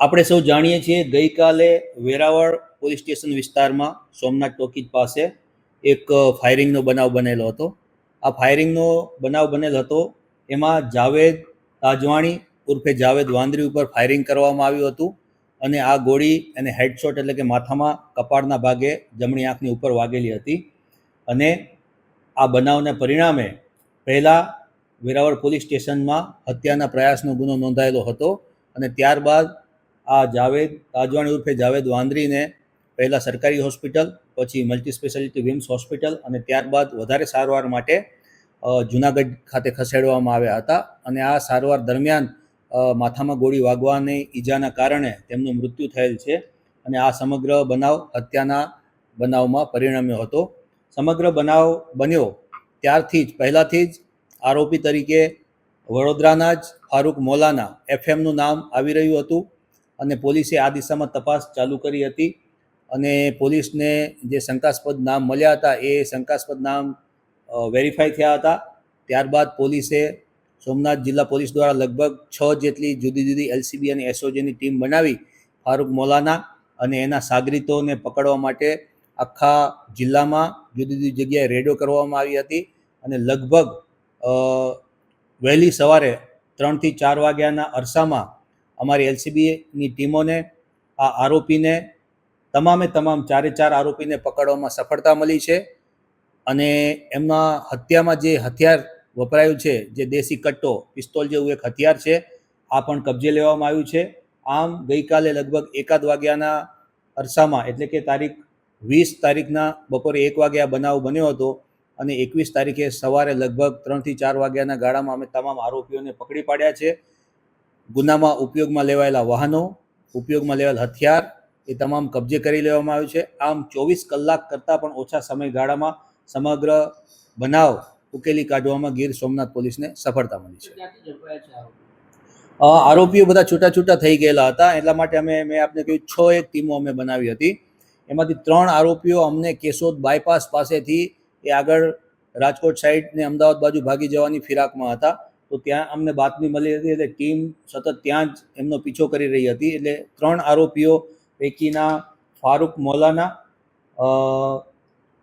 આપણે સૌ જાણીએ છીએ ગઈકાલે વેરાવળ પોલીસ સ્ટેશન વિસ્તારમાં સોમનાથ ટોકીજ પાસે એક ફાયરિંગનો બનાવ બનેલો હતો. આ ફાયરિંગનો બનાવ બનેલ હતો એમાં જાવેદ તાજવાણી ઉર્ફે જાવેદ વાંદરી ઉપર ફાયરિંગ કરવામાં આવ્યું હતું અને આ ગોળી એને હેડશોટ એટલે કે માથામાં કપાળના ભાગે જમણી આંખની ઉપર વાગેલી હતી. અને આ બનાવને પરિણામે પહેલાં વેરાવળ પોલીસ સ્ટેશનમાં હત્યાના પ્રયાસનો ગુનો નોંધાયેલો હતો અને ત્યારબાદ આ જાવેદ તાજવાણી ઉર્ફે જાવેદ વાંદરીને પહેલાં સરકારી હોસ્પિટલ, પછી મલ્ટી સ્પેશિયાલિટી વિમ્સ હોસ્પિટલ અને ત્યારબાદ વધારે સારવાર માટે જૂનાગઢ ખાતે ખસેડવામાં આવ્યા હતા. અને આ સારવાર દરમિયાન માથામાં ગોળી વાગવાની ઈજાના કારણે તેમનું મૃત્યુ થયેલ છે અને આ સમગ્ર બનાવ હત્યાના બનાવમાં પરિણમ્યો હતો. સમગ્ર બનાવ બન્યો ત્યારથી જ પહેલાંથી જ આરોપી તરીકે વડોદરાના જ ફારૂક મોલાના એફએમનું નામ આવી રહ્યું હતું અને પોલીસે આ દિશામાં તપાસ ચાલુ કરી હતી. અને પોલીસને જે શંકાસ્પદ નામ મળ્યા હતા એ શંકાસ્પદ નામ વેરીફાઈ થયા હતા. ત્યારબાદ પોલીસે સોમનાથ જિલ્લા પોલીસ દ્વારા લગભગ 6 જેટલી જુદી જુદી એલસીબી અને એસઓજીની ટીમ બનાવી ફારૂક મોલાના અને એના સાગરીતોને પકડવા માટે આખા જિલ્લામાં જુદી જુદી જગ્યાએ રેડો કરવામાં આવી હતી. અને લગભગ વહેલી સવારે 3 થી 4 વાગ્યાના અરસામાં અમારી એલસીબીની ટીમોને આ આરોપીને તમામ 4 આરોપીને પકડવામાં સફળતા મળી છે. અને એમના હત્યામાં જે હથિયાર વપરાયું છે, જે દેશી કટ્ટો પિસ્તોલ જેવું એક હથિયાર છે, આ પણ કબજે લેવામાં આવ્યું છે. આમ ગઈકાલે લગભગ 1 વાગ્યાના અરસામાં એટલે કે તારીખ 20 તારીખના બપોરે 1 વાગ્યા બનાવ બન્યો હતો અને 21 તારીખે સવારે લગભગ 3 થી 4 વાગ્યાના ગાળામાં અમે તમામ આરોપીઓને પકડી પાડ્યા છે. ગુનામાં ઉપયોગમાં લેવાયેલા વાહનો, ઉપયોગમાં લેવાયેલ હથિયાર એ તમામ કબજે કરી લેવામાં આવ્યું છે. આમ 24 કલાક કરતાં પણ ઓછા સમયગાળામાં સમગ્ર બનાવ ઉકેલી કાઢવામાં ગીર સોમનાથ પોલીસને સફળતા મળી છે. આરોપીઓ બધા છૂટા થઈ ગયેલા હતા, એટલા માટે મેં આપને કહ્યું 6 એક ટીમો અમે બનાવી હતી. એમાંથી 3 આરોપીઓ અમને કેશોદ બાયપાસ પાસેથી એ આગળ રાજકોટ સાઈડ ને અમદાવાદ બાજુ ભાગી જવાની ફિરાકમાં હતા. તો ત્યાં અમને બાતમી મળી હતી એટલે ટીમ સતત ત્યાં જ એમનો પીછો કરી રહી હતી. એટલે 3 આરોપીઓ પૈકીના ફારૂક મોલાના,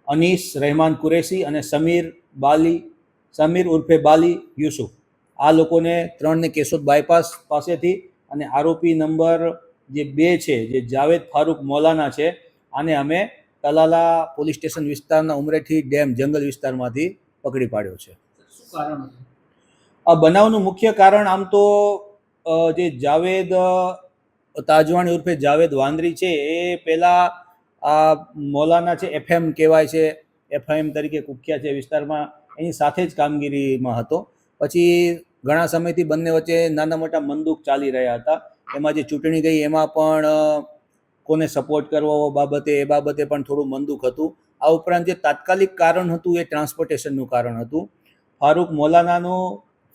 અનીસ રહેમાન કુરેશી અને સમીર ઉર્ફે બાલી યુસુફ, આ લોકોને 3ને કેશોદ બાયપાસ પાસેથી અને આરોપી નંબર જે 2 છે, જે જાવેદ ફારૂક મોલાના છે, આને અમે તલાલા પોલીસ સ્ટેશન વિસ્તારના ઉમરેઠી ડેમ જંગલ વિસ્તારમાંથી પકડી પાડ્યો છે. શું કારણ છે આ બનાવનું? મુખ્ય કારણ આમ તો જે જાવેદ તાજવાણી ઉર્ફે જાવેદ વાંદરી છે એ પહેલાં આ મોલાના છે, એફએમ કહેવાય છે, એફએમ તરીકે કુખ્યા છે વિસ્તારમાં, એની સાથે જ કામગીરીમાં હતો. પછી ઘણા સમયથી બંને વચ્ચે નાના મોટા મનદુખ ચાલી રહ્યા હતા. એમાં જે ચૂંટણી ગઈ એમાં પણ કોને સપોર્ટ કરવો એ બાબતે પણ થોડું મનદુખ હતું. આ ઉપરાંત જે તાત્કાલિક કારણ હતું એ ટ્રાન્સપોર્ટેશનનું કારણ હતું. ફારૂક મોલાનાનો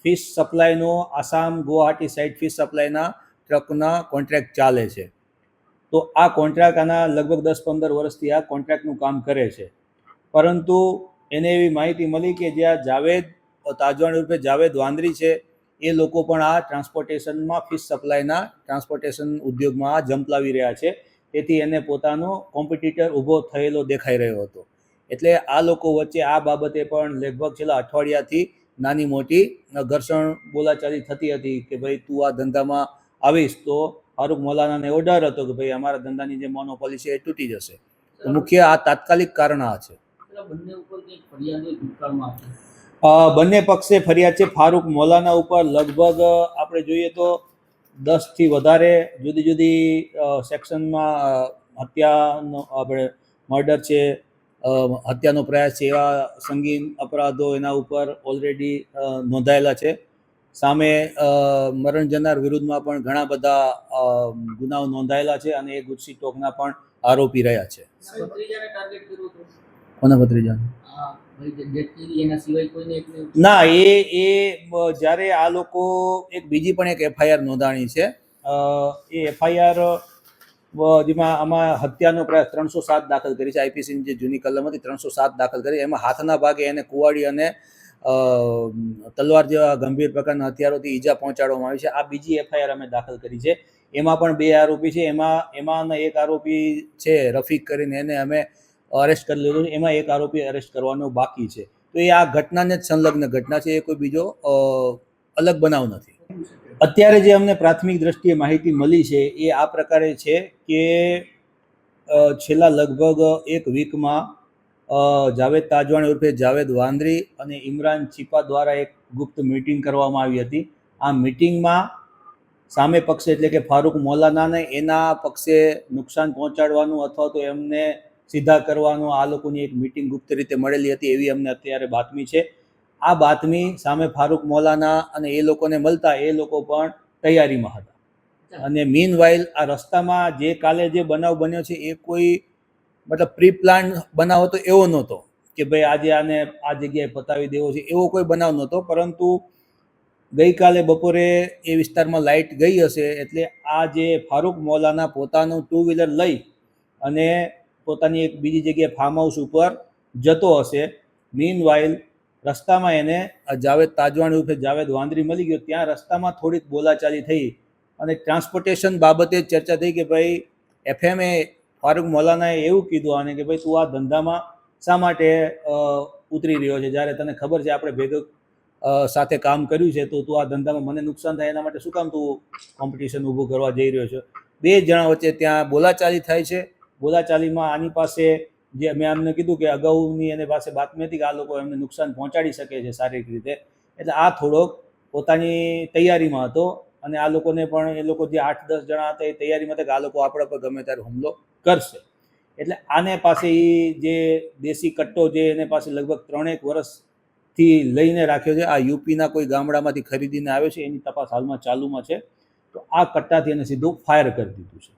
ફિશ સપ્લાયનો આસામ ગુવાહાટી સાઈડ ફિશ સપ્લાયના ટ્રકના કોન્ટ્રાક્ટ ચાલે છે. તો આ કોન્ટ્રાક્ટ આના લગભગ 10-15 વર્ષથી આ કોન્ટ્રાક્ટનું કામ કરે છે. પરંતુ એને એવી માહિતી મળી કે જ્યાં જાવેદ તાજવાણી ઉર્ફે જાવેદ વાંદરી છે એ લોકો પણ આ ટ્રાન્સપોર્ટેશનમાં ફિશ સપ્લાયના ટ્રાન્સપોર્ટેશન ઉદ્યોગમાં આ ઝંપલાવી રહ્યા છે. તેથી એને પોતાનો કોમ્પિટિટર ઊભો થયેલો દેખાઈ રહ્યો હતો. એટલે આ લોકો વચ્ચે આ બાબતે પણ લગભગ છેલ્લા અઠવાડિયાથી નાની મોટી ઘર્ષણ બોલાચાલી થતી હતી કે ભાઈ તું આ ધંધામાં આવીશ તો ફારૂક મોલાનાને એવો ડર હતો કે ભાઈ અમારા ધંધાની જે મોનોપોલી છે એ તૂટી જશે. તો મુખ્ય આ તાત્કાલિક કારણ આ છે. બંને પક્ષે ફરિયાદ છે. ફારૂક મોલાના ઉપર લગભગ આપણે જોઈએ તો 10 થી વધારે જુદી જુદી સેક્શનમાં હત્યાનો આપણે મર્ડર છે, હત્યાનો પ્રયાસ છે, એવા સંગીન અપરાધો એના ઉપર ઓલરેડી નોંધાયેલા છે. સામે મરણ જનાર વિરુદ્ધમાં પણ ઘણા બધા ગુનાઓ નોંધાયેલા છે અને એ ગુજસી ટોકના પણ આરોપી રહ્યા છે. કોના ભત્રીજાને? ના, એ જ્યારે આ લોકો બીજી પણ એક એફઆઈઆર નોંધાણી છે. એ એફઆઈઆર જેમાં આમાં હત્યાનો પ્રયાસ 307 દાખલ કરી છે. આઈપીસીની જે જૂની કલમ હતી 307 દાખલ કરી. એમાં હાથના ભાગે એને કુવાડી અને તલવાર જેવા ગંભીર પ્રકારના હથિયારોથી ઈજા પહોંચાડવામાં આવી છે. આ બીજી એફઆઈઆર અમે દાખલ કરી છે. એમાં પણ 2 આરોપી છે. એમાંના એક આરોપી છે રફીક કરીને, એને અમે અરેસ્ટ કરી લીધો છે. એમાં એક આરોપી અરેસ્ટ કરવાનો બાકી છે. તો એ આ ઘટનાને જ સંલગ્ન ઘટના છે, એ કોઈ બીજો અલગ બનાવ નથી. અત્યારે જે અમને પ્રાથમિક દ્રષ્ટિએ માહિતી મળી છે એ આ પ્રકારે છે કે છેલ્લા લગભગ એક વીકમાં જાવેદ તાજવાણી ઉર્ફે જાવેદ વાંદરી અને ઇમરાન ચીપા દ્વારા એક ગુપ્ત મીટિંગ કરવામાં આવી હતી. આ મીટિંગમાં સામે પક્ષે એટલે કે ફારૂક મૌલાનાને એના પક્ષે નુકસાન પહોંચાડવાનું અથવા તો એમને સીધા કરવાનું આ લોકોની એક મીટિંગ ગુપ્ત રીતે મળેલી હતી, એવી અમને અત્યારે બાતમી છે. આ બાતમી સામે ફારૂક મૌલાના અને એ લોકોને મળતા એ લોકો પણ તૈયારીમાં હતા. અને મીન વાઇલ આ રસ્તામાં જે કાલે જે બનાવ બન્યો છે એ કોઈ મતલબ પ્રી પ્લાન બનાવ હતો એવો નહોતો કે ભાઈ આજે આને આ જગ્યાએ પતાવી દેવો છે, એવો કોઈ બનાવ નહોતો. પરંતુ ગઈકાલે બપોરે એ વિસ્તારમાં લાઇટ ગઈ હશે એટલે આ જે ફારૂક મૌલાના પોતાનું 2 વ્હીલર લઈ અને પોતાની એક બીજી જગ્યાએ ફાર્મ હાઉસ ઉપર જતો હશે. મીન વાઇલ રસ્તામાં એને જાવેદ તાજવાણી ઉર્ફે જાવેદ વાંદરી મળી ગયો. ત્યાં રસ્તામાં થોડીક બોલાચાલી થઈ અને ટ્રાન્સપોર્ટેશન બાબતે ચર્ચા થઈ કે ભાઈ એફએમએ ફારૂક મૌલાનાએ એવું કીધું આને કે ભાઈ તું આ ધંધામાં શા માટે ઉતરી રહ્યો છે, જ્યારે તને ખબર છે આપણે ભેગું સાથે કામ કર્યું છે, તો તું આ ધંધામાં મને નુકસાન થાય એના માટે શું કામ તું કોમ્પિટિશન ઊભું કરવા જઈ રહ્યો છે. 2 જણા વચ્ચે ત્યાં બોલાચાલી થાય છે. બોલાચાલીમાં આની પાસે જે મેં અમને કીધું કે અગાઉની એની પાસે બાતમી હતી કે આ લોકો એમને નુકસાન પહોંચાડી શકે છે શારીરિક રીતે, એટલે આ થોડોક પોતાની તૈયારીમાં હતો અને આ લોકોને પણ એ લોકો જે 8-10 જણા હતા એ તૈયારીમાં હતા કે આ લોકો આપણા પર ગમે ત્યારે હુમલો કરશે. એટલે આને પાસે એ જે દેશી કટ્ટો જે એને પાસે લગભગ 3-1 વર્ષથી લઈને રાખ્યો છે, આ યુપીના કોઈ ગામડામાંથી ખરીદીને આવ્યો છે, એની તપાસ હાલમાં ચાલુમાં છે. તો આ કટ્ટાથી એને સીધું ફાયર કરી દીધું છે.